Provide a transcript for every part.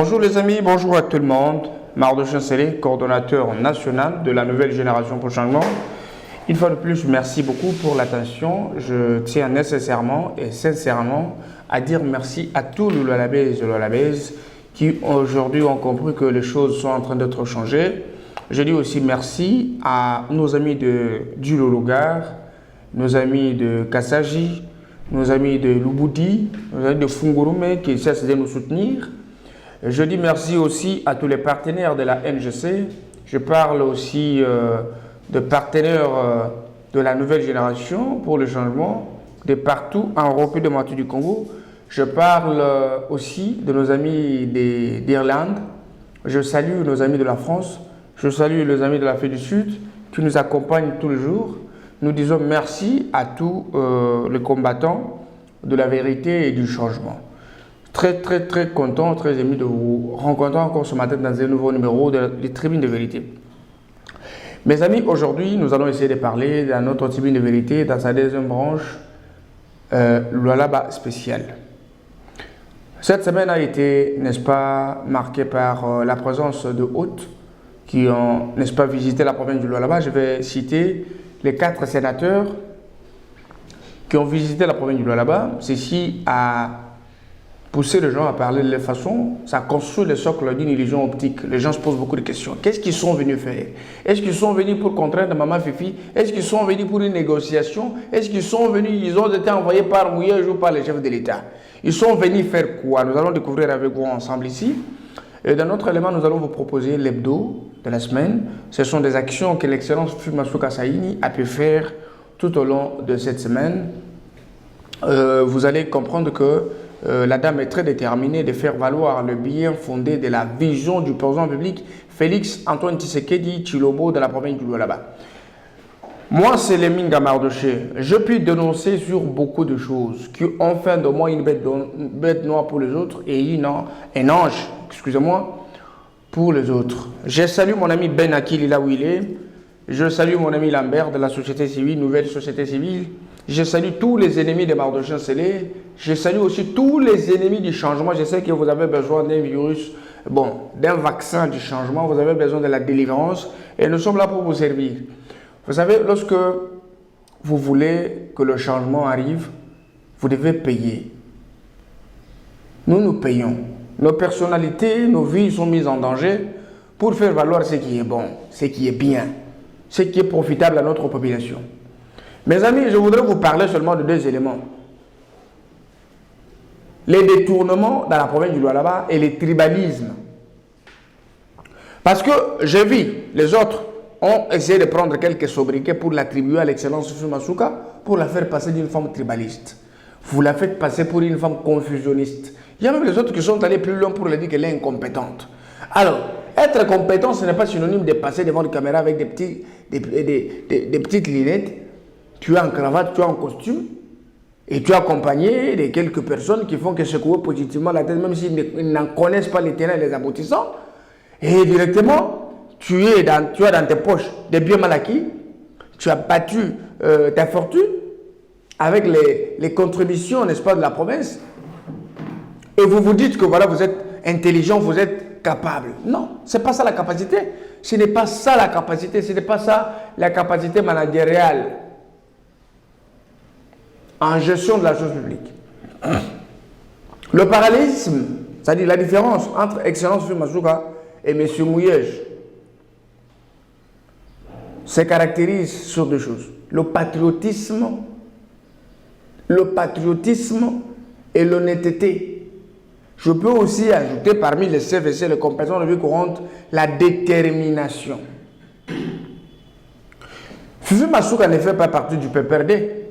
Bonjour les amis, bonjour à tout le monde. Mardochon Sélé, coordonnateur national de la nouvelle génération pour le changement. Une fois de plus, merci beaucoup pour l'attention. Je tiens nécessairement et sincèrement à dire merci à tous les Lualabés et Lualabaises qui aujourd'hui ont compris que les choses sont en train d'être changées. Je dis aussi merci à nos amis de Djulologar, nos amis de Kassaji, nos amis de Luboudi, nos amis de Fungurume qui cessent de nous soutenir. Je dis merci aussi à tous les partenaires de la NGC. Je parle aussi de partenaires de la nouvelle génération pour le changement de partout en Europe de Moitié du Congo. Je parle aussi de nos amis d'Irlande. Je salue nos amis de la France. Je salue les amis de l'Afrique du Sud qui nous accompagnent tous les jours. Nous disons merci à tous les combattants de la vérité et du changement. Très content, très ému de vous rencontrer encore ce matin dans un nouveau numéro des Tribunes de Vérité. Mes amis, aujourd'hui, nous allons essayer de parler dans notre Tribune de Vérité, dans sa deuxième branche, Lualaba spécial. Cette semaine a été, n'est-ce pas, marquée par la présence de hôtes qui ont, n'est-ce pas, visité la province du Lualaba. Je vais citer les 4 sénateurs qui ont visité la province du Lualaba. Ceci a pousser les gens à parler de leur façon, ça construit le socle d'une illusion optique. Les gens se posent beaucoup de questions. Qu'est-ce qu'ils sont venus faire? Est-ce qu'ils sont venus pour contraindre Maman Fifi? Est-ce qu'ils sont venus pour une négociation? Est-ce qu'ils sont venus, ils ont été envoyés par Mouyej ou par les chefs de l'État? Ils sont venus faire quoi? Nous allons découvrir avec vous ensemble ici. Et dans notre élément, nous allons vous proposer l'hebdo de la semaine. Ce sont des actions que l'excellence Fumasouka Saïni a pu faire tout au long de cette semaine. Vous allez comprendre que la dame est très déterminée de faire valoir le bien fondé de la vision du président public Félix Antoine Tshisekedi Tshilombo de la province du Lualaba. Moi, c'est Lemine Gamardoché. Je puis dénoncer sur beaucoup de choses qui ont fait de moi une bête noire pour les autres et un ange, excusez-moi, pour les autres. Je salue mon ami Ben Akili là où il est. Je salue mon ami Lambert de la société civile, nouvelle société civile. Je salue tous les ennemis de Mardochon Sélé. Je salue aussi tous les ennemis du changement. Je sais que vous avez besoin d'un virus, bon, d'un vaccin du changement. Vous avez besoin de la délivrance. Et nous sommes là pour vous servir. Vous savez, lorsque vous voulez que le changement arrive, vous devez payer. Nous payons. Nos personnalités, nos vies sont mises en danger pour faire valoir ce qui est bon, ce qui est bien, ce qui est profitable à notre population. Mes amis, je voudrais vous parler seulement de 2 éléments. Les détournements dans la province du Lualaba et les tribalismes. Parce que j'ai vu, les autres ont essayé de prendre quelques sobriquets pour l'attribuer à l'excellence Fumasouka pour la faire passer d'une femme tribaliste. Vous la faites passer pour une femme confusionniste. Il y a même les autres qui sont allés plus loin pour lui dire qu'elle est incompétente. Alors, être compétent, ce n'est pas synonyme de passer devant une caméra avec des petites lunettes. Tu es en cravate, tu es en costume et tu es accompagné de quelques personnes qui font que secouer positivement la tête, même s'ils n'en connaissent pas les tenants et les aboutissants. Et directement, tu as dans tes poches des biens mal acquis, tu as battu ta fortune avec les contributions, n'est-ce pas, de la province. Et vous vous dites que voilà, vous êtes intelligent, vous êtes capable. Non, ce n'est pas ça la capacité. Ce n'est pas ça la capacité, ce n'est pas ça la capacité managériale en gestion de la chose publique. Le parallélisme, c'est-à-dire la différence entre Excellence Fumasouka et M. Mouyej, se caractérise sur 2 choses. Le patriotisme et l'honnêteté. Je peux aussi ajouter parmi les CVC, les compétences de vie courante, la détermination. Fumasouka ne fait pas partie du PPRD.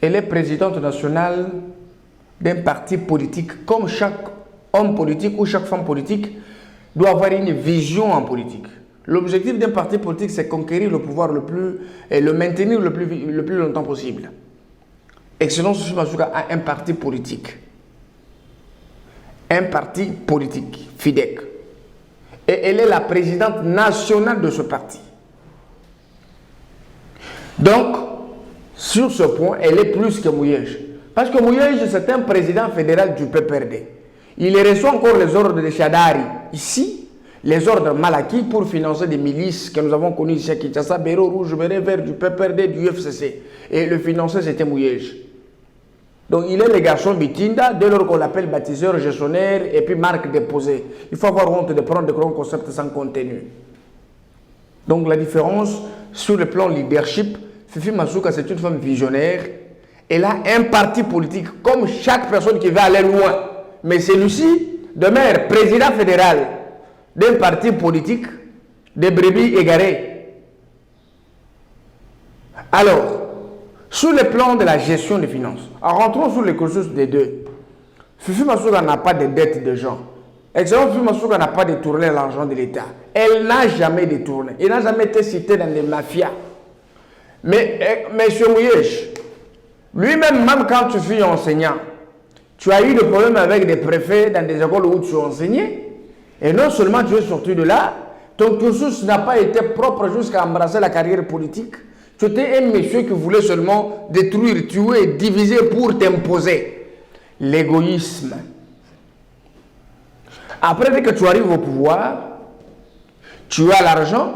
Elle est présidente nationale d'un parti politique. Comme chaque homme politique ou chaque femme politique doit avoir une vision en politique. L'objectif d'un parti politique, c'est conquérir le pouvoir et le maintenir le plus longtemps possible. Excellence Fumasouka a un parti politique. Un parti politique, FIDEC. Et elle est la présidente nationale de ce parti. Donc, sur ce point, elle est plus que Mouyej. Parce que Mouyej, c'est un président fédéral du PPRD. Il reçoit encore les ordres de Shadari. Ici, les ordres Malaki pour financer des milices que nous avons connues ici à Kinshasa, Béro Rouge, Béret Vert, du PPRD, du FCC. Et le financeur, c'était Mouyej. Donc, il est le garçon Bitinda, dès lors qu'on l'appelle baptiseur, gestionnaire et puis marque déposée. Il faut avoir honte de prendre de grands concepts sans contenu. Donc, la différence sur le plan leadership, Fifi Masuka, c'est une femme visionnaire. Elle a un parti politique, comme chaque personne qui veut aller loin. Mais celui-ci demeure président fédéral d'un parti politique de brebis égarées. Alors, sur le plan de la gestion des finances, rentrons sur les cursus des deux. Fifi Masuka n'a pas de dette de gens. Excellent, Fifi Masuka n'a pas détourné l'argent de l'État. Elle n'a jamais détourné. Elle n'a jamais été citée dans des mafias. Mais M. Mouyej, lui-même, même quand tu fus enseignant, tu as eu des problèmes avec des préfets dans des écoles où tu enseignais. Et non seulement tu es sorti de là, ton cursus n'a pas été propre jusqu'à embrasser la carrière politique. Tu étais un monsieur qui voulait seulement détruire, tuer, diviser pour t'imposer. L'égoïsme. Après, dès que tu arrives au pouvoir, tu as l'argent,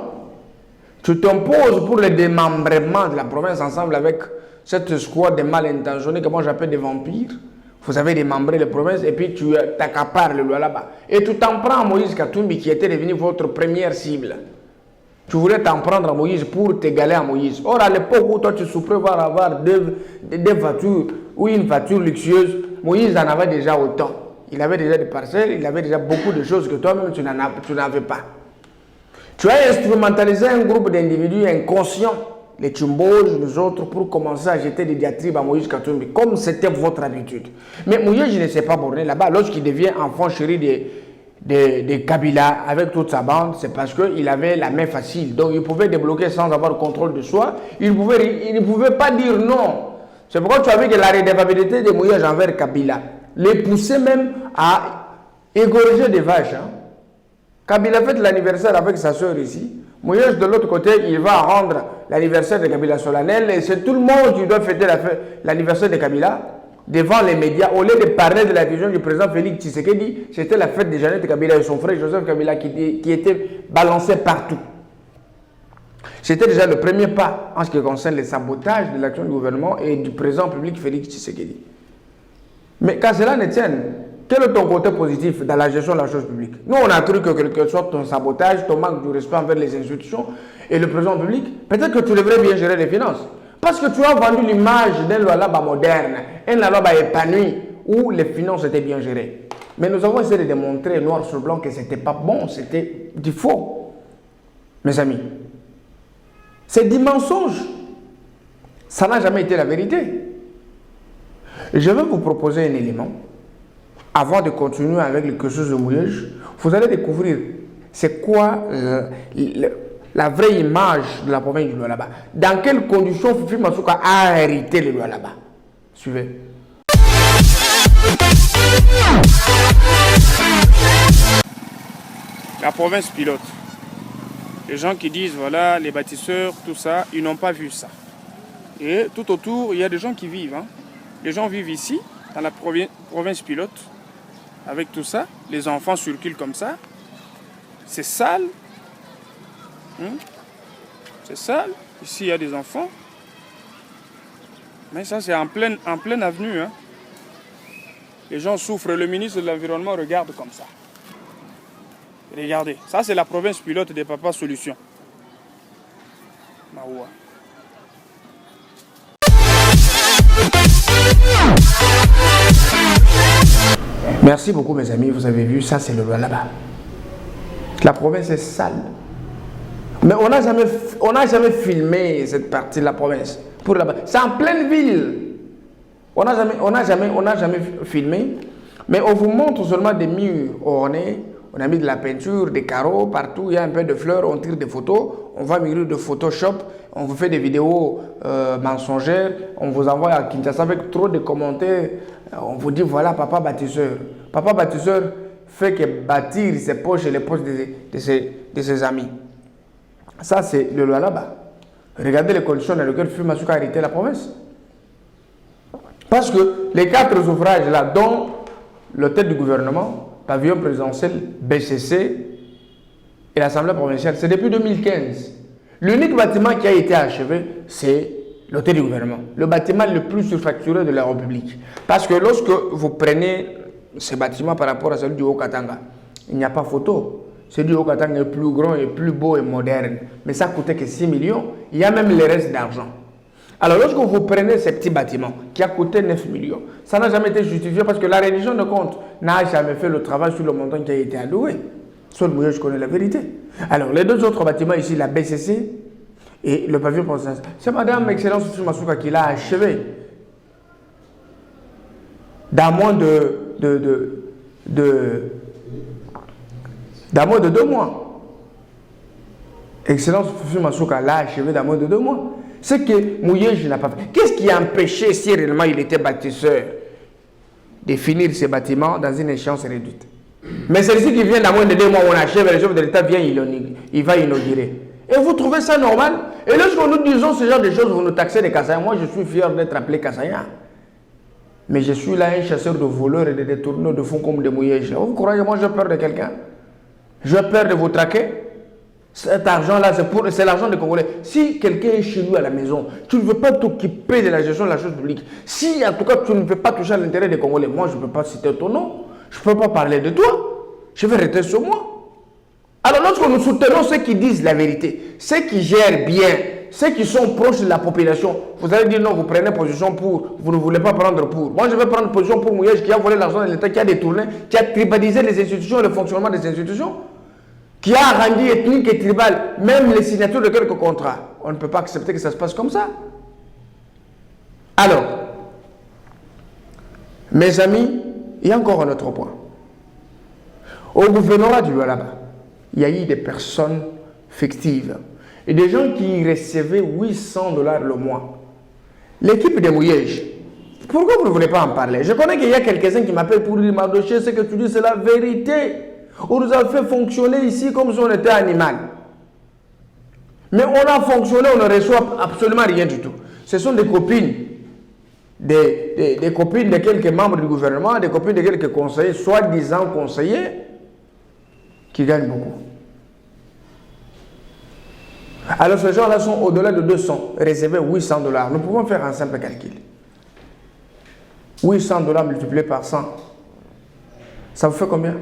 tu t'imposes pour le démembrement de la province ensemble avec cette squad de mal intentionnés que moi j'appelle des vampires. Vous avez démembré les provinces et puis tu t'accapares le loi là-bas. Et tu t'en prends à Moïse Katumbi qui était devenu votre première cible. Tu voulais t'en prendre à Moïse pour t'égaler à Moïse. Or, à l'époque où toi tu souffrais voir avoir des voitures ou une voiture luxueuse, Moïse en avait déjà autant. Il avait déjà des parcelles, il avait déjà beaucoup de choses que toi-même tu n'avais pas. Tu as instrumentalisé un groupe d'individus inconscients, les Tchumbos, les autres, pour commencer à jeter des diatribes à Moïse Katumbi, comme c'était votre habitude. Mais Moïse ne s'est pas borné là-bas. Lorsqu'il devient enfant chéri de Kabila avec toute sa bande, c'est parce qu'il avait la main facile. Donc il pouvait débloquer sans avoir le contrôle de soi. Il ne pouvait pas dire non. C'est pourquoi tu as vu que la redevabilité de Moïse envers Kabila les poussait même à égorger des vaches. Kabila fête l'anniversaire avec sa soeur ici. Moïse, de l'autre côté, il va rendre l'anniversaire de Kabila solennel. Et c'est tout le monde qui doit fêter l'anniversaire de Kabila devant les médias. Au lieu de parler de la vision du président Félix Tshisekedi, c'était la fête de Jeannette Kabila et son frère Joseph Kabila qui était balancé partout. C'était déjà le premier pas en ce qui concerne le sabotage de l'action du gouvernement et du président public Félix Tshisekedi. Mais quand cela ne tienne, quel est ton côté positif dans la gestion de la chose publique? Nous, on a cru que quel que soit ton sabotage, ton manque de respect envers les institutions et le président public, peut-être que tu devrais bien gérer les finances. Parce que tu as vendu l'image d'un Lualaba moderne, un Lualaba épanoui, où les finances étaient bien gérées. Mais nous avons essayé de démontrer noir sur blanc que ce n'était pas bon, c'était du faux. Mes amis, c'est du mensonge. Ça n'a jamais été la vérité. Je vais vous proposer un élément. Avant de continuer avec le cursus de Mouyej, vous allez découvrir c'est quoi la vraie image de la province du Lualaba. Dans quelles conditions Fifi Masuka a hérité le Lualaba. Suivez. La province pilote. Les gens qui disent, voilà, les bâtisseurs, tout ça, ils n'ont pas vu ça. Et tout autour, il y a des gens qui vivent. Les gens vivent ici, dans la province pilote. Avec tout ça, les enfants circulent comme ça. C'est sale. C'est sale. Ici, il y a des enfants. Mais ça, c'est en pleine avenue. Les gens souffrent. Le ministre de l'Environnement regarde comme ça. Regardez. Ça, c'est la province pilote des Papa Solutions. Maoua. Merci beaucoup mes amis, vous avez vu, ça c'est le Lualaba. La province est sale. Mais on n'a jamais filmé cette partie de la province. Pour là-bas. C'est en pleine ville. On n'a jamais filmé. Mais on vous montre seulement des murs ornés. On a mis de la peinture, des carreaux, partout il y a un peu de fleurs, on tire des photos. On va mûrir de Photoshop, on vous fait des vidéos mensongères. On vous envoie à Kinshasa avec trop de commentaires. On vous dit voilà papa bâtisseur. Papa bâtisseur fait que bâtir ses poches et les poches de ses amis. Ça c'est le Lualaba. Regardez les conditions dans lesquelles Fifi Masuka a hérité la province. Parce que les 4 ouvrages là, dont l'hôtel du gouvernement, pavillon présidentiel, BCC et l'Assemblée provinciale. C'est depuis 2015. L'unique bâtiment qui a été achevé, c'est l'hôtel du gouvernement. Le bâtiment le plus surfacturé de la République. Parce que lorsque vous prenez ce bâtiment par rapport à celui du Haut-Katanga, il n'y a pas photo. Celui du Haut-Katanga est plus grand et plus beau et moderne. Mais ça coûtait que 6 millions. Il y a même les restes d'argent. Alors lorsque vous prenez ce petit bâtiment qui a coûté 9 millions, ça n'a jamais été justifié parce que la révision de compte n'a jamais fait le travail sur le montant qui a été alloué. Seul moi, je connais la vérité. Alors les deux autres bâtiments ici, la BCC et le pavillon présidentiel, c'est Madame Excellence Sophie Masuka qui l'a achevé. Dans moins de 2 mois. Excellence Sophie Masuka l'a achevé dans moins de 2 mois. C'est que Mouyej n'a pas fait. Qu'est-ce qui a empêché, si réellement il était bâtisseur, de finir ces bâtiments dans une échéance réduite? Mais celui-ci qui vient dans moins de 2 mois, on achève, le chef de l'État vient, il va inaugurer. Et vous trouvez ça normal? Et lorsque nous disons ce genre de choses, vous nous taxez des Kassaïens. Moi, je suis fier d'être appelé Kassaïen. Mais je suis là un chasseur de voleurs et de détourneurs de fonds comme de Mouyej. Vous croyez que moi, j'ai peur de quelqu'un? J'ai peur de vous traquer? Cet argent-là, c'est l'argent des Congolais. Si quelqu'un est chez lui à la maison, tu ne veux pas t'occuper de la gestion de la chose publique. Si, en tout cas, tu ne veux pas toucher à l'intérêt des Congolais, moi, je ne peux pas citer ton nom. Je ne peux pas parler de toi. Je vais rester sur moi. Alors, lorsque nous soutenons ceux qui disent la vérité, ceux qui gèrent bien, ceux qui sont proches de la population, vous allez dire non, vous prenez position pour, vous ne voulez pas prendre pour. Moi, je vais prendre position pour Mouyej qui a volé l'argent de l'État, qui a détourné, qui a tribalisé les institutions et le fonctionnement des institutions, qui a rendu ethnique et tribal même les signatures de quelques contrats. On ne peut pas accepter que ça se passe comme ça. Alors, mes amis, il y a encore un autre point. Au gouvernorat du Lualaba, il y a eu des personnes fictives et des gens qui recevaient 800 $ le mois. L'équipe de Mouyej, pourquoi vous ne voulez pas en parler? Je connais qu'il y a quelques-uns qui m'appellent pour dire Mardoché, ce que tu dis, c'est la vérité. On nous a fait fonctionner ici comme si on était animal. Mais on a fonctionné, on ne reçoit absolument rien du tout. Ce sont des copines, des copines de quelques membres du gouvernement, des copines de quelques conseillers, soi-disant conseillers, qui gagnent beaucoup. Alors ces gens-là sont au-delà de 200, réservés 800 $. Nous pouvons faire un simple calcul. 800 $ multiplié par 100, ça vous fait combien?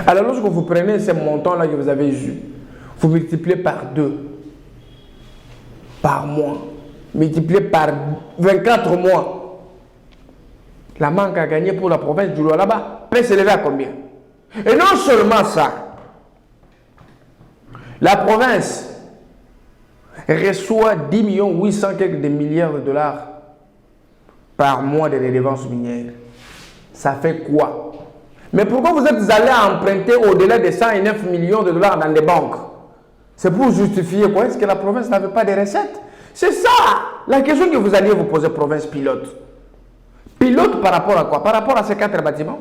Alors lorsque vous prenez ces montants-là que vous avez eu, vous multipliez par 2 par mois, multiplié par 24 mois. La manque à gagner pour la province du Lualaba peut s'élever à combien? Et non seulement ça, la province reçoit 10 800 quelques milliards de dollars par mois de redevances minières. Ça fait quoi? Mais pourquoi vous êtes allé emprunter au-delà de 109 millions de dollars dans les banques? C'est pour justifier quoi? Est-ce que la province n'avait pas de recettes? C'est ça la question que vous alliez vous poser, province pilote. Pilote par rapport à quoi? Par rapport à ces 4 bâtiments?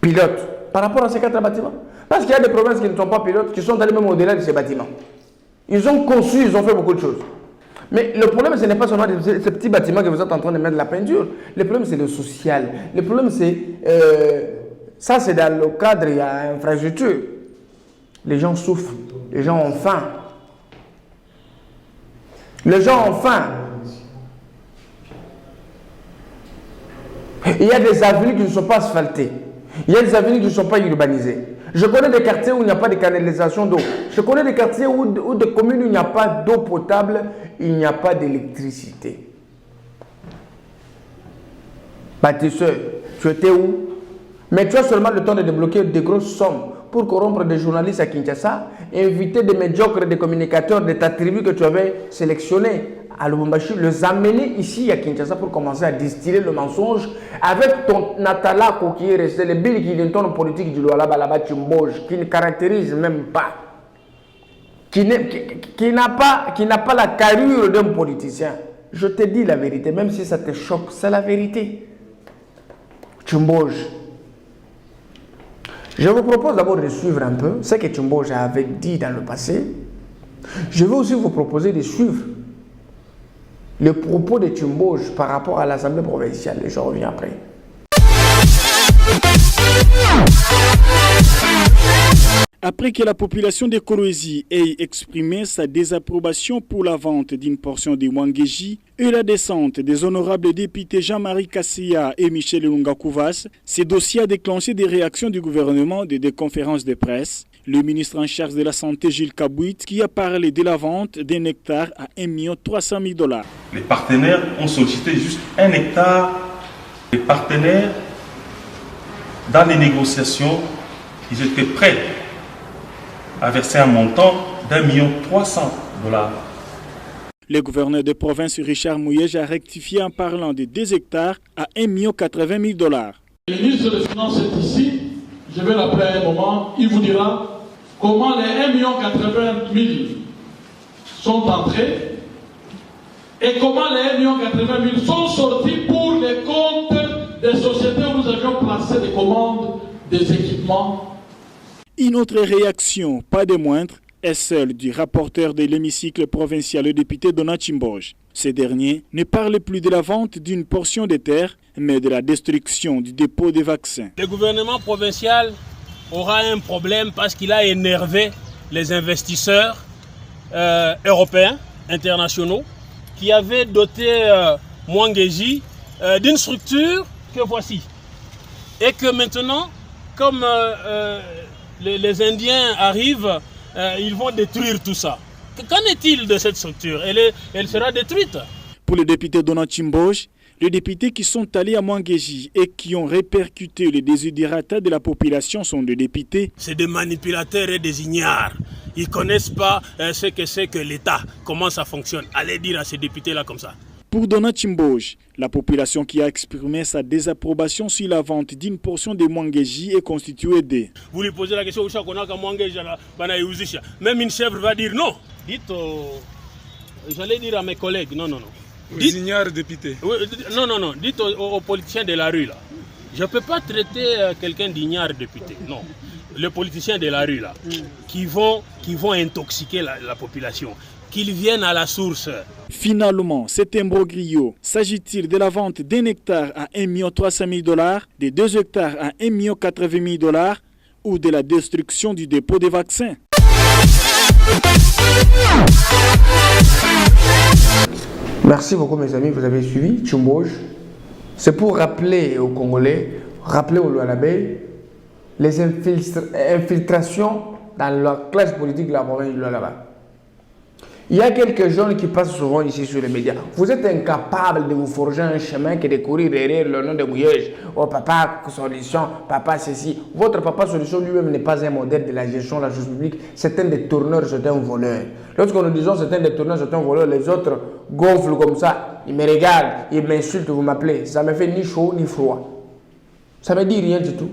Pilote par rapport à ces 4 bâtiments? Parce qu'il y a des provinces qui ne sont pas pilotes, qui sont allées même au-delà de ces bâtiments. Ils ont conçu, ils ont fait beaucoup de choses. Mais le problème, ce n'est pas seulement ces petits bâtiments que vous êtes en train de mettre de la peinture. Le problème, c'est le social. Le problème, c'est... ça, c'est dans le cadre, il y a infrastructure. Les gens souffrent. Les gens ont faim. Les gens ont faim. Il y a des avenues qui ne sont pas asphaltées. Il y a des avenues qui ne sont pas urbanisées. Je connais des quartiers où il n'y a pas de canalisation d'eau. Je connais des quartiers où des communes où il n'y a pas d'eau potable, il n'y a pas d'électricité. Bâtisseur, tu étais où? Mais tu as seulement le temps de débloquer des grosses sommes pour corrompre des journalistes à Kinshasa, inviter des médiocres, des communicateurs de ta tribu que tu avais sélectionnés à Lubumbashi, les amener ici à Kinshasa pour commencer à distiller le mensonge avec ton Natalako qui est resté, le Bill Clinton politique du Lualaba là-bas, Tchimboge, qui ne caractérise même pas, qui n'a pas la carrure d'un politicien. Je te dis la vérité, même si ça te choque, c'est la vérité. Tchimboge. Je vous propose d'abord de suivre un peu ce que Tchimboge avait dit dans le passé. Je vais aussi vous proposer de suivre le propos de Tchimboj par rapport à l'Assemblée provinciale. Je reviens après. Après que la population de Kolwezi ait exprimé sa désapprobation pour la vente d'une portion de Mwangeji et la descente des honorables députés Jean-Marie Kassia et Michel Lunga-Kouvas, ce dossier a déclenché des réactions du gouvernement et des conférences de presse. Le ministre en charge de la Santé, Gilles Kabouit, qui a parlé de la vente d'un hectare à 1 300 000 $. Les partenaires ont sollicité juste 1 hectare. Les partenaires, dans les négociations, ils étaient prêts à verser un montant d'1 300 000 $. Le gouverneur de province Richard Mouyej a rectifié en parlant de 2 hectares à 1 080 000 $. Le ministre des Finances est ici, je vais l'appeler à un moment, il vous dira comment les 1 080 000 sont entrés et comment les 1 080 000 sont sortis pour les comptes des sociétés où nous avions placé des commandes des équipements. Une autre réaction, pas de moindre, est celle du rapporteur de l'hémicycle provincial, le député Donat Tchimboj. Ce dernier ne parle plus de la vente d'une portion de terre, mais de la destruction du dépôt de vaccins. Le gouvernement provincial aura un problème parce qu'il a énervé les investisseurs européens, internationaux, qui avaient doté Mwangeji d'une structure que voici. Et que maintenant, comme les Indiens arrivent, ils vont détruire tout ça. Qu'en est-il de cette structure? Elle sera détruite. Pour le député Donat Tchimboj, les députés qui sont allés à Mwangeji et qui ont répercuté les désidératas de la population sont des députés. C'est des manipulateurs et des ignares. Ils ne connaissent pas ce que c'est que l'État, comment ça fonctionne. Allez dire à ces députés-là comme ça. Pour Donat Tchimboj, la population qui a exprimé sa désapprobation sur la vente d'une portion de Mwangeji est constituée de... Vous lui posez la question, même une chèvre va dire non. Dites j'allais dire à mes collègues, non. Dites, ignares députés. Non. Dites aux politiciens de la rue, là. Je ne peux pas traiter quelqu'un d'ignare député, non. Les politiciens de la rue, là, qui vont intoxiquer la population. Qu'ils viennent à la source. Finalement, cet imbroglio, s'agit-il de la vente d'un hectare à 1 300 000 $, de 2 hectares à 1 80 000 $ ou de la destruction du dépôt des vaccins? Merci beaucoup mes amis, vous avez suivi Tchimboj. C'est pour rappeler aux Congolais, rappeler aux Lualabé les infiltrations dans la classe politique de la province du Lualaba. Il y a quelques jeunes qui passent souvent ici sur les médias. Vous êtes incapable de vous forger un chemin que de courir derrière le nom de Mouyej. Oh papa solution, papa ceci. Votre papa solution lui-même n'est pas un modèle de la gestion de la chose publique. C'est un détourneur, c'est un voleur. Lorsque nous disons c'est un détourneur, c'est un voleur, les autres gonflent comme ça. Ils me regardent, ils m'insultent, vous m'appelez. Ça me fait ni chaud ni froid. Ça ne me dit rien du tout.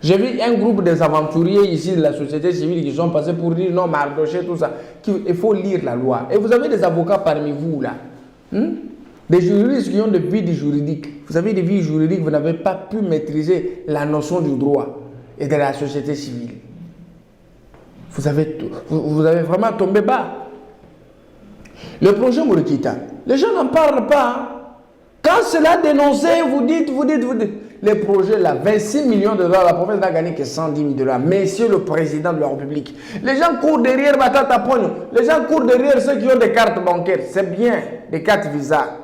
J'ai vu un groupe des aventuriers ici de la société civile qui sont passés pour dire non, Mardoché, tout ça. Il faut lire la loi. Et vous avez des avocats parmi vous là. Des juristes qui ont des vies juridiques. Vous avez des vies juridiques, vous n'avez pas pu maîtriser la notion du droit et de la société civile. Vous avez vraiment tombé bas. Le projet Mouroukita, les gens n'en parlent pas. Hein. Quand cela est dénoncé, vous dites. Les projets là, 26 millions de $, la province n'a gagné que 110 000 $. Monsieur le président de la République, les gens courent derrière Batata Pogno, les gens courent derrière ceux qui ont des cartes bancaires. C'est bien, des cartes Visa.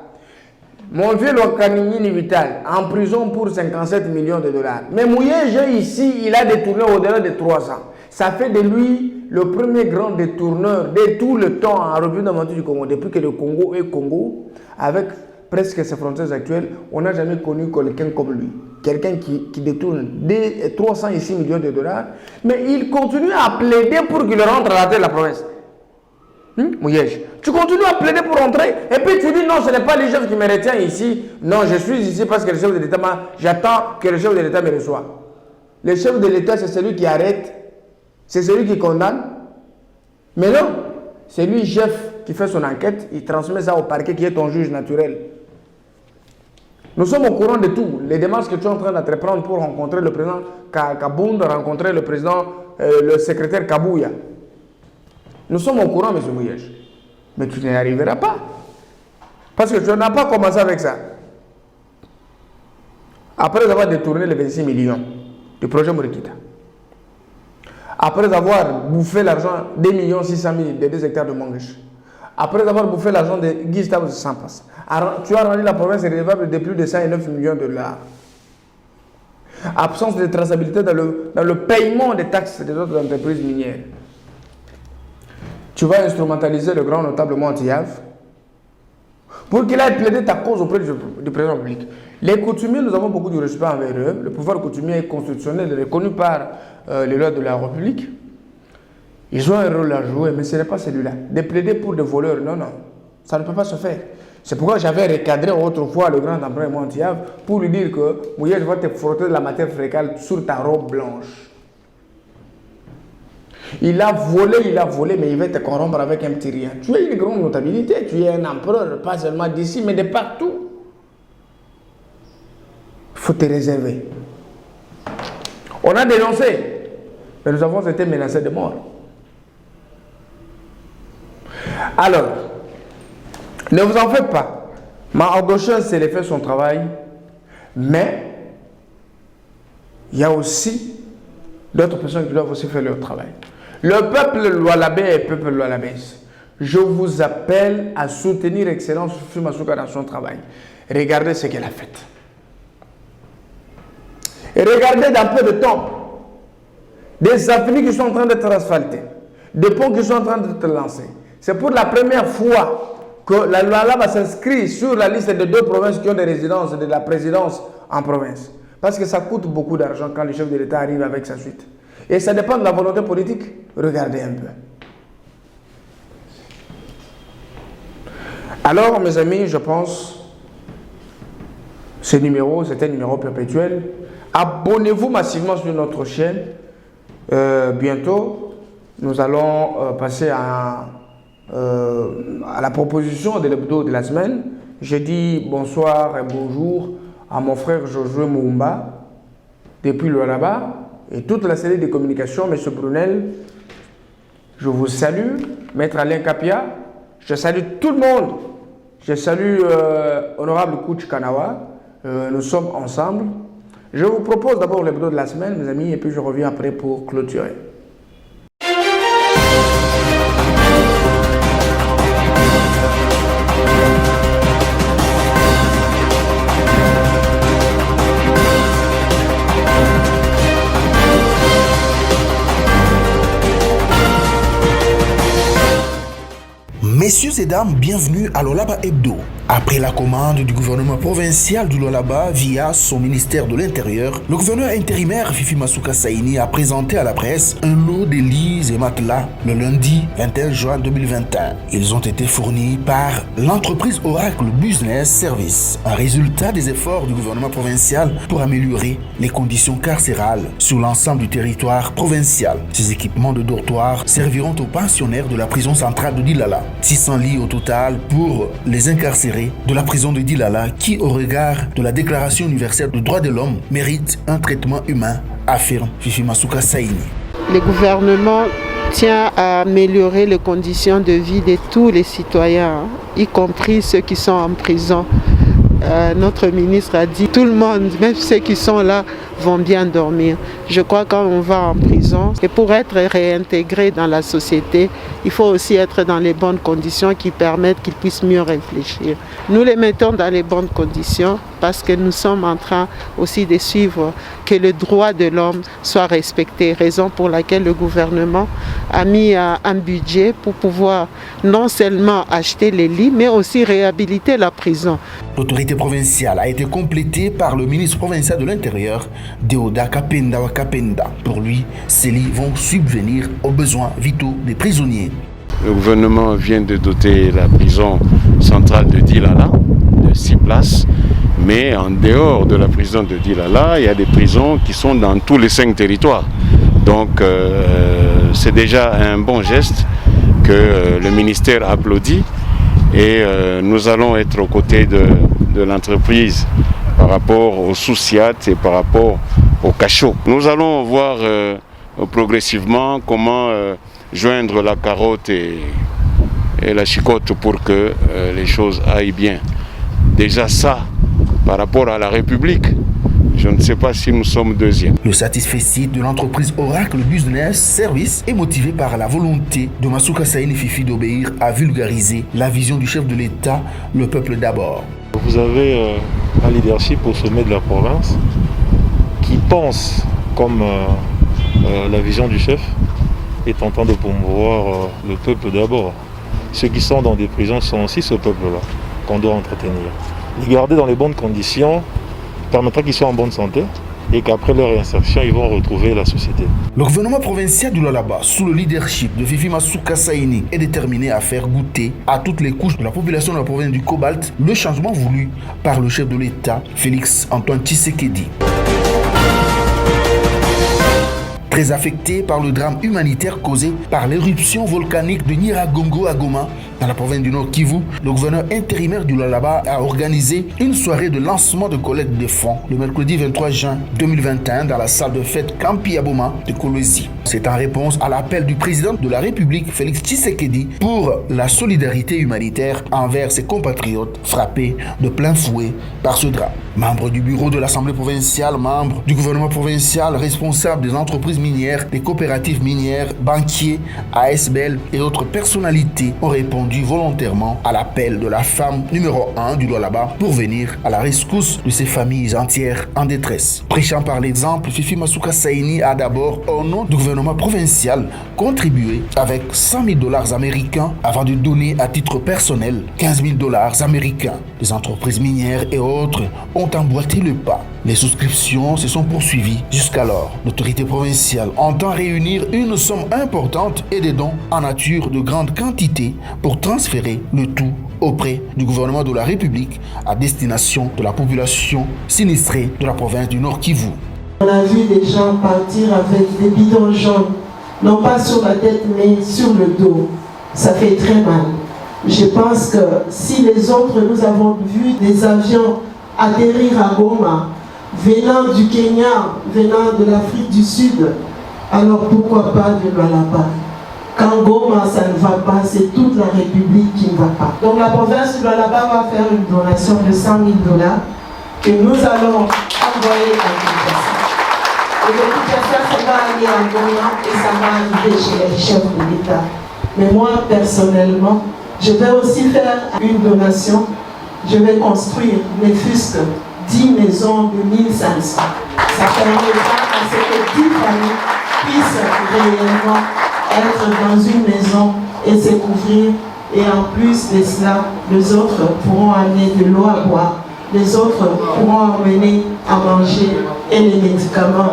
Mon vieux Lokanini Vital, en prison pour 57 millions de $. Mais Mouyej ici, il a détourné au-delà de 3 ans. Ça fait de lui le premier grand détourneur de tout le temps en République démocratique du Congo. Depuis que le Congo est Congo, avec presque ses frontières actuelles, on n'a jamais connu quelqu'un comme lui. Quelqu'un qui détourne 306 millions de $, mais il continue à plaider pour qu'il rentre à la tête de la province. Mouyej, tu continues à plaider pour rentrer, et puis tu dis non, ce n'est pas le chef qui me retient ici. Non, je suis ici parce que le chef de l'État j'attends que le chef de l'État me reçoive. Le chef de l'État, c'est celui qui arrête, c'est celui qui condamne. Mais non, c'est lui, chef, qui fait son enquête, il transmet ça au parquet qui est ton juge naturel. Nous sommes au courant de tout. Les démarches que tu es en train d'entreprendre pour rencontrer le président Kabound, rencontrer le président, le secrétaire Kabouya. Nous sommes au courant, M. Mouyej. Mais tu n'y arriveras pas. Parce que tu n'as pas commencé avec ça. Après avoir détourné les 26 millions du projet Morikita, après avoir bouffé l'argent des 1 600 000 des 2 hectares de Manguèche, après avoir bouffé l'argent de Gustave de Sampas, tu as rendu la province redevable de plus de 109 millions de dollars. Absence de traçabilité dans le paiement des taxes des autres entreprises minières. Tu vas instrumentaliser le grand notable Montiave pour qu'il aille plaider ta cause auprès du président de la République. Les coutumiers, nous avons beaucoup de respect envers eux. Le pouvoir coutumier est constitutionnel, reconnu par les lois de la République. Ils ont un rôle à jouer, mais ce n'est pas celui-là. De plaider pour des voleurs, non, non. Ça ne peut pas se faire. C'est pourquoi j'avais recadré autrefois le grand empereur Montiave pour lui dire que Mouillé, je vais te frotter de la matière fécale sur ta robe blanche. Il a volé, mais il va te corrompre avec un petit rien. Tu as une grande notabilité, tu es un empereur, pas seulement d'ici, mais de partout. Il faut te réserver. On a dénoncé, mais nous avons été menacés de mort. Alors, ne vous en faites pas. Mardochée s'est fait son travail, mais il y a aussi d'autres personnes qui doivent aussi faire leur travail. Le peuple Lualabé et le peuple Lualabé, je vous appelle à soutenir Excellence Fifi Masuka dans son travail. Regardez ce qu'elle a fait. Et regardez dans peu de temps, des avenues qui sont en train d'être asphaltées, des ponts qui sont en train d'être lancés. C'est pour la première fois que la Luala va s'inscrire sur la liste de 2 provinces qui ont des résidences de la présidence en province. Parce que ça coûte beaucoup d'argent quand le chef de l'État arrive avec sa suite. Et ça dépend de la volonté politique. Regardez un peu. Alors, mes amis, je pense, ce numéro, c'est un numéro perpétuel. Abonnez-vous massivement sur notre chaîne. Bientôt, nous allons passer à la proposition de l'hebdo de la semaine. Je dis bonsoir et bonjour à mon frère Josué Moumba, depuis le Rabat, et toute la cellule de communication, M. Brunel. Je vous salue, Maître Alain Kapia. Je salue tout le monde. Je salue Honorable Kouch Kanawa. Nous sommes ensemble. Je vous propose d'abord l'hebdo de la semaine, mes amis, et puis je reviens après pour clôturer. Messieurs et dames, bienvenue à Lualaba Hebdo. Après la commande du gouvernement provincial du Lualaba via son ministère de l'Intérieur, le gouverneur intérimaire Fifi Masuka Saini a présenté à la presse un lot de lits et matelas le lundi 21 juin 2021. Ils ont été fournis par l'entreprise Oracle Business Service, un résultat des efforts du gouvernement provincial pour améliorer les conditions carcérales sur l'ensemble du territoire provincial. Ces équipements de dortoirs serviront aux pensionnaires de la prison centrale de Dilala. 600 lits au total pour les incarcérés de la prison de Dilala qui, au regard de la Déclaration universelle des droits de l'homme, mérite un traitement humain, affirme Fifi Masuka Saini. Le gouvernement tient à améliorer les conditions de vie de tous les citoyens, y compris ceux qui sont en prison. Notre ministre a dit tout le monde, même ceux qui sont là, vont bien dormir. Je crois que quand on va en prison, et pour être réintégré dans la société, il faut aussi être dans les bonnes conditions qui permettent qu'ils puissent mieux réfléchir. Nous les mettons dans les bonnes conditions parce que nous sommes en train aussi de suivre que le droit de l'homme soit respecté, raison pour laquelle le gouvernement a mis un budget pour pouvoir non seulement acheter les lits, mais aussi réhabiliter la prison. L'autorité provinciale a été complétée par le ministre provincial de l'Intérieur, Deoda Kapenda Wakapenda. Pour lui, ces lits vont subvenir aux besoins vitaux des prisonniers. Le gouvernement vient de doter la prison centrale de Dilala de 6 places, mais en dehors de la prison de Dilala, il y a des prisons qui sont dans tous les 5 territoires. Donc c'est déjà un bon geste que le ministère applaudit et nous allons être aux côtés de l'entreprise par rapport aux sous-SIAT et par rapport au cachot. Nous allons voir progressivement comment joindre la carotte et et la chicotte pour que les choses aillent bien. Déjà ça, par rapport à la République, je ne sais pas si nous sommes deuxièmes. Le satisfecit de l'entreprise Oracle Business Service est motivé par la volonté de Masuka Saini Fifi d'obéir à vulgariser la vision du chef de l'État, le peuple d'abord. Vous avez un leadership au sommet de la province qui pense comme la vision du chef et tentant de promouvoir le peuple d'abord. Ceux qui sont dans des prisons sont aussi ce peuple-là qu'on doit entretenir. Les garder dans les bonnes conditions permettra qu'ils soient en bonne santé et qu'après leur réinsertion, ils vont retrouver la société. Le gouvernement provincial du Lualaba, sous le leadership de Fifi Masuka Saini, est déterminé à faire goûter à toutes les couches de la population de la province du Cobalt le changement voulu par le chef de l'État, Félix Antoine Tshisekedi. Très affecté par le drame humanitaire causé par l'éruption volcanique de Nyiragongo à Goma, dans la province du Nord Kivu, le gouverneur intérimaire du Lualaba a organisé une soirée de lancement de collecte de fonds le mercredi 23 juin 2021 dans la salle de fête Campi Aboma de Kolwezi. C'est en réponse à l'appel du président de la République, Félix Tshisekedi, pour la solidarité humanitaire envers ses compatriotes frappés de plein fouet par ce drame. Membre du bureau de l'Assemblée provinciale, membre du gouvernement provincial, responsable des entreprises minières, des coopératives minières, banquiers, ASBL et autres personnalités ont répondu volontairement à l'appel de la femme numéro 1 du Lualaba pour venir à la rescousse de ces familles entières en détresse. Prêchant par l'exemple, Fifi Masuka Saini a d'abord, au nom du gouvernement provincial, contribué avec $100,000 américains avant de donner à titre personnel $15,000 américains. Les entreprises minières et autres ont emboîté le pas. Les souscriptions se sont poursuivies jusqu'alors. L'autorité provinciale entend réunir une somme importante et des dons en nature de grande quantité pour transférer le tout auprès du gouvernement de la République à destination de la population sinistrée de la province du Nord Kivu. On a vu des gens partir avec des bidons jaunes, non pas sur la tête mais sur le dos. Ça fait très mal. Je pense que si les autres, nous avons vu des avions atterrir à Goma, venant du Kenya, venant de l'Afrique du Sud, alors pourquoi pas de Lualaba? Quand Goma, ça ne va pas, c'est toute la République qui ne va pas. Donc la province de Lualaba va faire une donation de $100,000 que nous allons envoyer à Kinshasa. Et de Kinshasa, ça va aller à Goma et ça va arriver chez les chefs de l'État. Mais moi, personnellement, je vais aussi faire une donation. Je vais construire, ne fût-ce que 10 maisons de 1500. Ça permettra à ce que 10 familles puissent réellement être dans une maison et se couvrir. Et en plus de cela, les autres pourront amener de l'eau à boire. Les autres pourront amener à manger et les médicaments.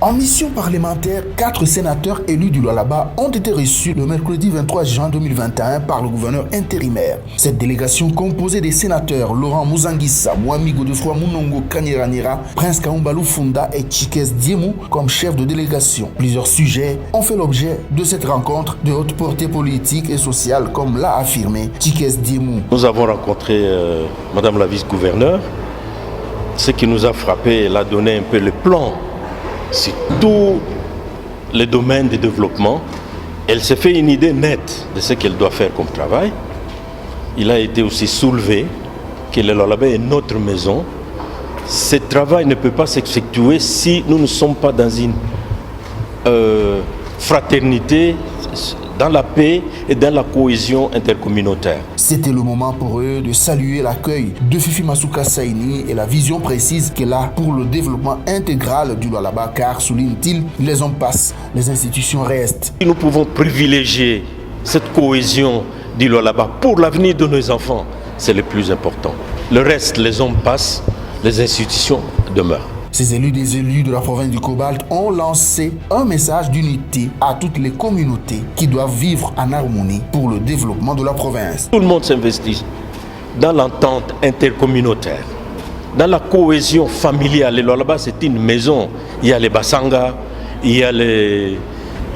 En mission parlementaire, 4 sénateurs élus du Lualaba ont été reçus le mercredi 23 juin 2021 par le gouverneur intérimaire. Cette délégation composée des sénateurs Laurent Muzangissa, Mwami Godefroy Munongo Kanyeranira, Prince Kaumbalou Funda et Chikes Diemou comme chef de délégation. Plusieurs sujets ont fait l'objet de cette rencontre de haute portée politique et sociale, comme l'a affirmé Chikes Diemou. Nous avons rencontré Madame la vice-gouverneure. Ce qui nous a frappé, elle a donné un peu le plan sur tous les domaines de développement. Elle s'est fait une idée nette de ce qu'elle doit faire comme travail. Il a été aussi soulevé que le Lualaba est notre maison. Ce travail ne peut pas s'effectuer si nous ne sommes pas dans une fraternité, dans la paix et dans la cohésion intercommunautaire. C'était le moment pour eux de saluer l'accueil de Fifi Masuka Saini et la vision précise qu'elle a pour le développement intégral du Lualaba, car, souligne-t-il, les hommes passent, les institutions restent. Nous pouvons privilégier cette cohésion du Lualaba pour l'avenir de nos enfants, c'est le plus important. Le reste, les hommes passent, les institutions demeurent. Ces élus des élus de la province du Cobalt ont lancé un message d'unité à toutes les communautés qui doivent vivre en harmonie pour le développement de la province. Tout le monde s'investit dans l'entente intercommunautaire, dans la cohésion familiale. Le Lualaba, c'est une maison. Il y a les Basanga, il y a les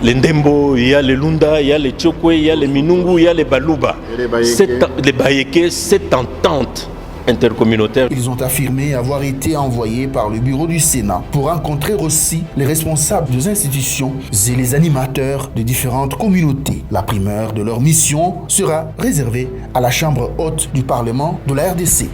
Ndembo, il y a les Lunda, il y a les Tchokwe, il y a les Minungu, il y a les Baluba. Les Bayeke, cette entente intercommunautaire. Ils ont affirmé avoir été envoyés par le bureau du Sénat pour rencontrer aussi les responsables des institutions et les animateurs de différentes communautés. La primeur de leur mission sera réservée à la Chambre haute du Parlement de la RDC.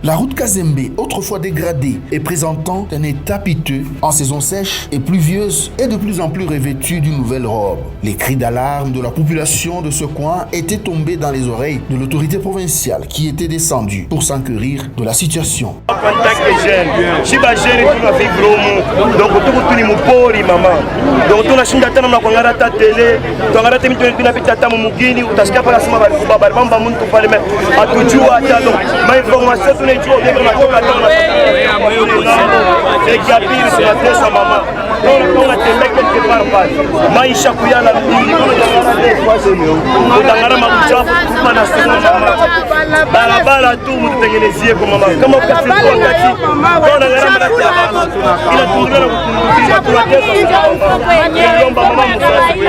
La route Kazembe, autrefois dégradée et présentant un état piteux en saison sèche et pluvieuse, est de plus en plus revêtue d'une nouvelle robe. Les cris d'alarme de la population de ce coin étaient tombés dans les oreilles de l'autorité provinciale qui était descendue pour s'enquérir de la situation. En tant que jeune, je suis jeune qui m'a fait gros mot. Donc, tout le monde est maman. Donc, tout le monde a la télé, tout le monde a la télé, mugini, utasikia pala sema bali bamba muntu pale me atujua hata donc ma information tunajua ndio tunatoka kama c'est Gabir c'est la tesa mama donc on a tembea quelque part pale maisha kuyala mingi utangara mabuchafu kuma na sema mama barabara tu mtengenezie kwa mama kama ukafika wakati ona ngara mnati hapa ila tunataka kutunza tunatesa kuomba mama msafi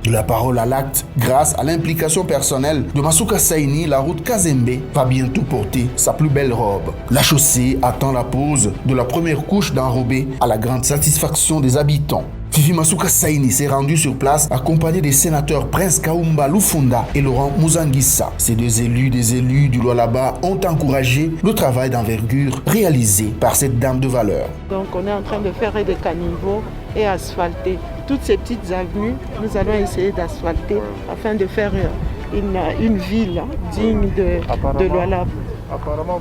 De la parole à l'acte, grâce à l'implication personnelle de Masuka Saini, la route Kazembe va bientôt porter sa plus belle robe. La chaussée attend la pose de la première couche d'enrobé à la grande satisfaction des habitants. Fifi Masuka Saini s'est rendu sur place accompagné des sénateurs Prince Kaumba Lufunda et Laurent Muzangisa. Ces deux élus des élus du Lualaba ont encouragé le travail d'envergure réalisé par cette dame de valeur. Donc on est en train de faire des caniveaux et asphalter toutes ces petites avenues. Nous allons essayer d'asphalter afin de faire une ville digne de Lualaba. Apparemment,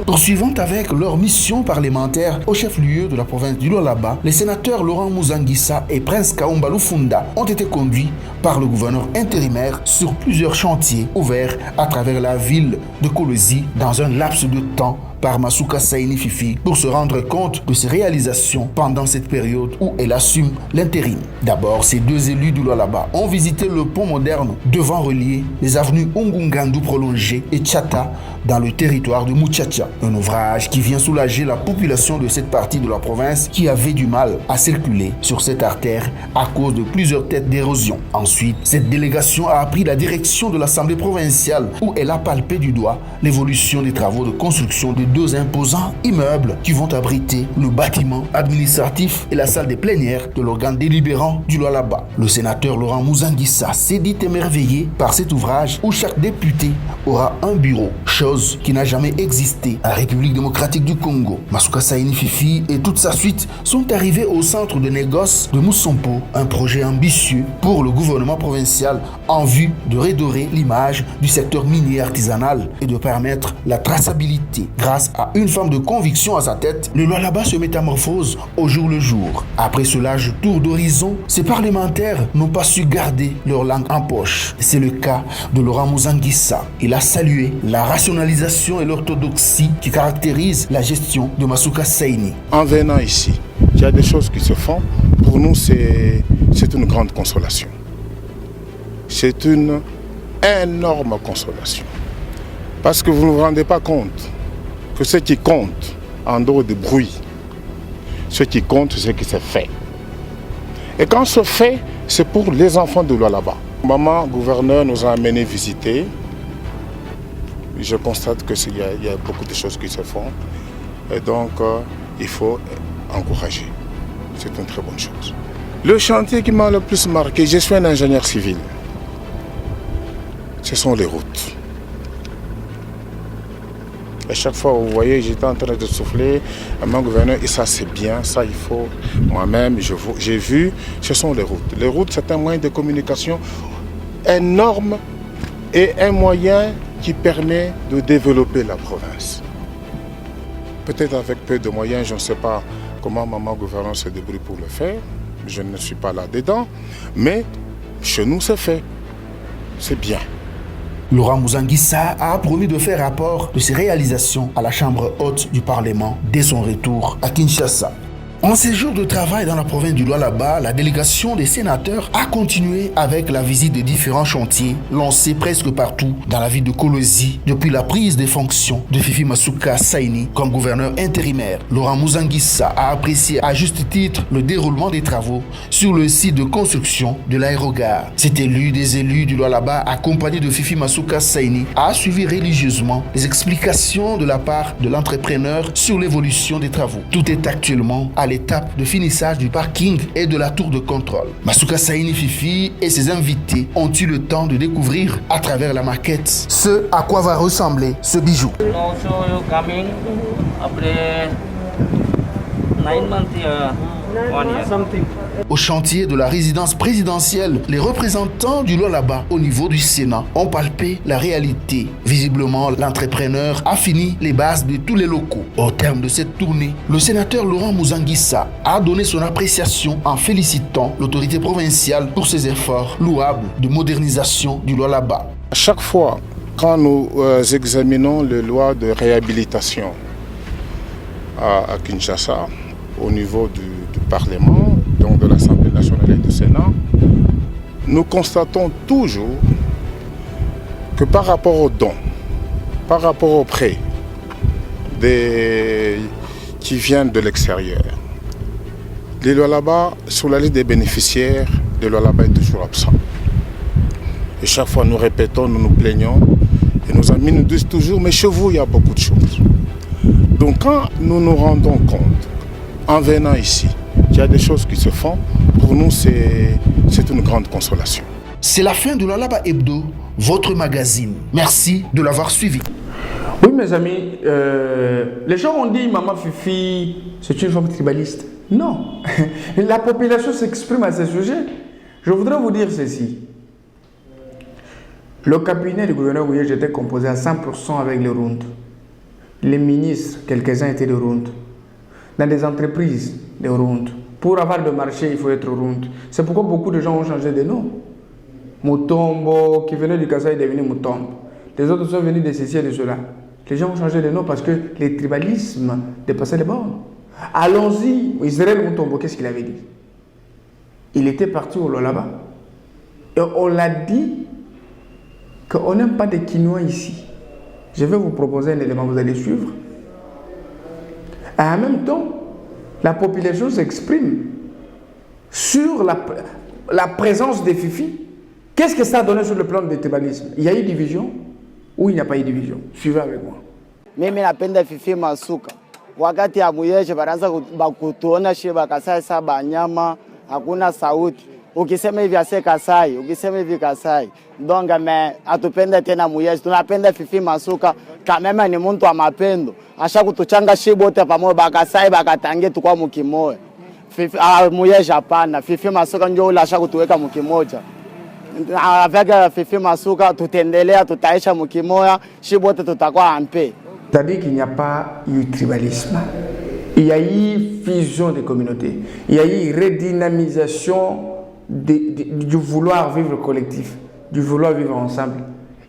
Poursuivant avec leur mission parlementaire au chef-lieu de la province du Lualaba, les sénateurs Laurent Muzangisa et Prince Kaumba Lufunda ont été conduits par le gouverneur intérimaire sur plusieurs chantiers ouverts à travers la ville de Kolwezi dans un laps de temps par Masuka Saini Fifi pour se rendre compte de ses réalisations pendant cette période où elle assume l'intérim. D'abord, ces deux élus du Lualaba ont visité le pont moderne devant relier les avenues Ungungandu prolongées et Tchata dans le territoire de Muchacha. Un ouvrage qui vient soulager la population de cette partie de la province qui avait du mal à circuler sur cette artère à cause de plusieurs têtes d'érosion. Ensuite, cette délégation a pris la direction de l'Assemblée provinciale où elle a palpé du doigt l'évolution des travaux de construction de deux imposants immeubles qui vont abriter le bâtiment administratif et la salle des plénières de l'organe délibérant du Lualaba. Le sénateur Laurent Muzangisa s'est dit émerveillé par cet ouvrage où chaque député aura un bureau, chose qui n'a jamais existé en République démocratique du Congo. Masuka Saini Fifi et toute sa suite sont arrivés au centre de négoce de Moussompo, un projet ambitieux pour le gouvernement provincial en vue de redorer l'image du secteur minier artisanal et de permettre la traçabilité. Grâce à une femme de conviction à sa tête, le Lualaba se métamorphose au jour le jour. Après ce large tour d'horizon, ces parlementaires n'ont pas su garder leur langue en poche. C'est le cas de Laurent Muzangisa. Il a salué la rationalisation et l'orthodoxie qui caractérisent la gestion de Masuka Saini. En venant ici, il y a des choses qui se font. Pour nous, c'est une grande consolation. C'est une énorme consolation. Parce que vous ne vous rendez pas compte que ce qui compte, en dehors du bruit, ce qui compte, c'est ce qui se fait. Et quand ce fait, c'est pour les enfants de Lualaba. Maman, gouverneur, nous a amenés visiter. Je constate qu'il y a beaucoup de choses qui se font. Et donc, il faut encourager. C'est une très bonne chose. Le chantier qui m'a le plus marqué, je suis un ingénieur civil. Ce sont les routes. À chaque fois, vous voyez, j'étais en train de souffler. Mon gouverneur, et ça c'est bien, ça il faut. Moi-même, j'ai vu, ce sont les routes. Les routes, c'est un moyen de communication énorme et un moyen qui permet de développer la province. Peut-être avec peu de moyens, je ne sais pas comment maman gouverneur se débrouille pour le faire. Je ne suis pas là-dedans, mais chez nous, c'est fait. C'est bien. Laurent Muzangisa a promis de faire rapport de ses réalisations à la Chambre haute du Parlement dès son retour à Kinshasa. En séjour de travail dans la province du Lualaba, la délégation des sénateurs a continué avec la visite de différents chantiers lancés presque partout dans la ville de Kolwezi depuis la prise des fonctions de Fifi Masuka Saini comme gouverneur intérimaire. Laurent Muzangisa a apprécié à juste titre le déroulement des travaux sur le site de construction de l'aérogare. Cet élu des élus du Lualaba, accompagné de Fifi Masuka Saini, a suivi religieusement les explications de la part de l'entrepreneur sur l'évolution des travaux. Tout est actuellement à l'étape de finissage du parking et de la tour de contrôle. Masuka Saini Fifi et ses invités ont eu le temps de découvrir à travers la maquette ce à quoi va ressembler ce bijou. Après 9 months, 1 year. Au chantier de la résidence présidentielle, les représentants du Lualaba au niveau du Sénat ont palpé la réalité. Visiblement, l'entrepreneur a fini les bases de tous les locaux. Au terme de cette tournée, le sénateur Laurent Muzangisa a donné son appréciation en félicitant l'autorité provinciale pour ses efforts louables de modernisation du Lualaba. À chaque fois, quand nous examinons les lois de réhabilitation à Kinshasa, au niveau du Parlement, donc de l'Assemblée nationale et du Sénat, nous constatons toujours que par rapport aux dons, par rapport aux prêts qui viennent de l'extérieur, les Lualaba, sur la liste des bénéficiaires, les Lualaba est toujours absent. Et chaque fois nous répétons, nous nous plaignons, et nos amis nous disent toujours, mais chez vous il y a beaucoup de choses. Donc quand nous nous rendons compte, en venant ici, il y a des choses qui se font, pour nous c'est une grande consolation. C'est la fin de Lualaba Hebdo, votre magazine. Merci de l'avoir suivi. Oui mes amis, les gens ont dit Maman Fifi, c'est une femme tribaliste. Non, la population s'exprime à ce sujet. Je voudrais vous dire ceci. Le cabinet du gouverneur Ouye était composé à 100% avec les Runds. Les ministres, quelques-uns étaient de Runds. Dans des entreprises, des Runds. Pour avoir de marché, il faut être Rund. C'est pourquoi beaucoup de gens ont changé de nom. Mutombo, qui venait du Kasaï, est devenu Mutombo. Les autres sont venus de ceci et de cela. Les gens ont changé de nom parce que les tribalismes dépassaient les bornes. Allons-y, Israël Mutombo, qu'est-ce qu'il avait dit? Il était parti au Lualaba. Et on l'a dit qu'on n'aime pas des Quinois ici. Je vais vous proposer un élément, vous allez suivre. En même temps, la population s'exprime sur la présence des Fifi. Qu'est-ce que ça a donné sur le plan du tribalisme? Il y a eu division ou il n'y a pas eu division? Suivez avec moi. Mimi napenda Fifi Masuka. Wakati ya Muyeje baraza kutuona shiba Kasai saba nyama, hakuna sauti. Ukisema hivi ase Kasai, ukisema hivi Kasai. Donc atupenda tena Muyeje, tunapenda Fifi Masuka. Kamema ni mtu wa mapendo. Asha kutuchanga shibo wote pamoja bakasai bakatange tukwa mkimoja. Fifi Muyeje hapana. Fifi Masuka ndio ule asha kutuweka mkimoja. Avec Fifi Masuka tutendelea tutaisha mkimoja, shibo wote tutakuwa ampe. C'est-à-dire qu'il n'y a pas eu tribalisme. Il y a eu fusion des communautés. Il y a eu redynamisation du vouloir vivre collectif, du vouloir vivre ensemble.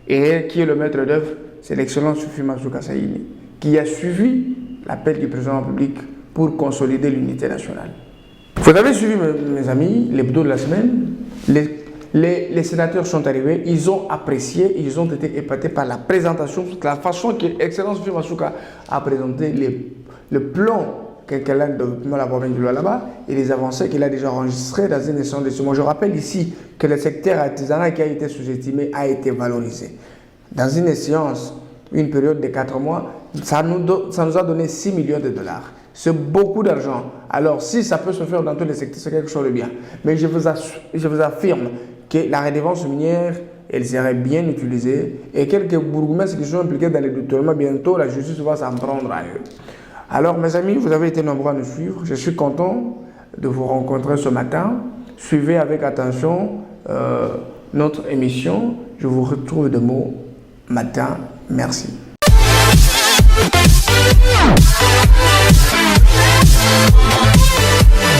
Et qui est le maître d'œuvre? C'est l'excellent Fifi Masuka Saini, qui a suivi l'appel du président de la République pour consolider l'unité nationale. Vous avez suivi, mes amis, l'hebdo de la semaine. Les sénateurs sont arrivés, ils ont apprécié, ils ont été épatés par la présentation, la façon que l'excellence Fifi Masuka a présenté le plan qu'elle a de la province du Lualaba et les avancées qu'il a déjà enregistrées dans une échange de ce mois. Je rappelle ici que le secteur artisanal qui a été sous-estimé a été valorisé. Dans une échéance, une période de 4 mois, ça nous a donné 6 millions de dollars. C'est beaucoup d'argent. Alors, si ça peut se faire dans tous les secteurs, c'est quelque chose de bien. Mais je vous affirme que la redevance minière, elle serait bien utilisée. Et quelques bourgmestres qui sont impliqués dans les détournements, bientôt, la justice va s'en prendre à eux. Alors, mes amis, vous avez été nombreux à nous suivre. Je suis content de vous rencontrer ce matin. Suivez avec attention notre émission. Je vous retrouve demain matin. Merci. We'll be right back.